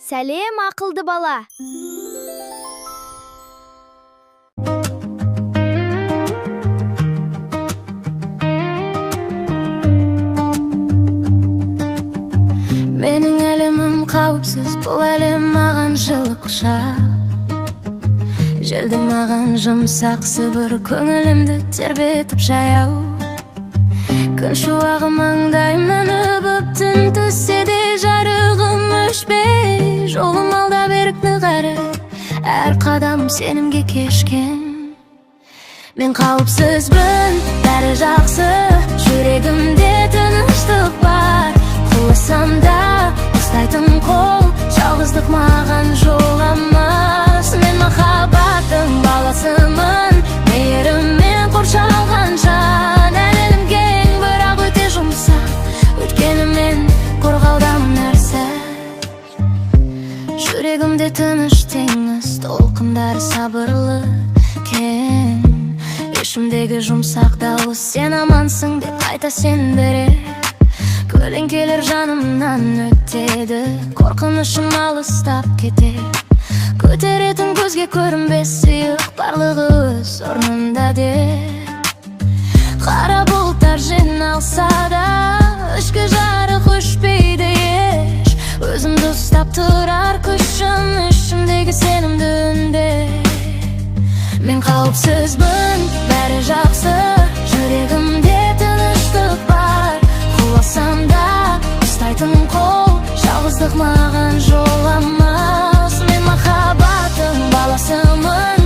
Сәлем, ақылды бала. Менің әлемім қауіпсіз, бұл әлем маған жылы құшақ. Желді маған жұмсақ сыбыр, көңілімді тербетіп жаяу. Күн шуағы маңдайымнан өбіп, түн түссе де жарығым өшпей. Жолым алда берік нығары, әр қадам сенімге кешкен. Мен қауіпсізбін, бәрі жақсы, жүрегімде тыныштық бар. Құласам да ұстайтын қол, жалғыздық маған жоламас. Мен махаббаттың баласымын, мейіріммен қоршалған жан. Әлемім кең, бірақ өте жұмсақ, өткені мен қорғаудамын әр сәт. Жүрегімде тыныш теңіз, толқындар сабырлы кең. Ішімдегі жұмсақ дауыс, сен амансың деп қайта сендірер. Көлеңкелер жанымнан өтеді, қорқынышым алыстап кетер. Көтеретін көзге көрінбес сыйық, барлығы өз орнында деп. Қара бұлттар жиналса да, ішкі жарық өшпейді еш. Өзімді ұстап тұрар күшім, ішімдегі сенімді үнде. Мен қауіпсізбін, бәрі жақсы, жүрегімде тыныштық бар. Құласам да ұстайтын қол, жалғыздық маған жоламас. Мен махаббаттың баласымын,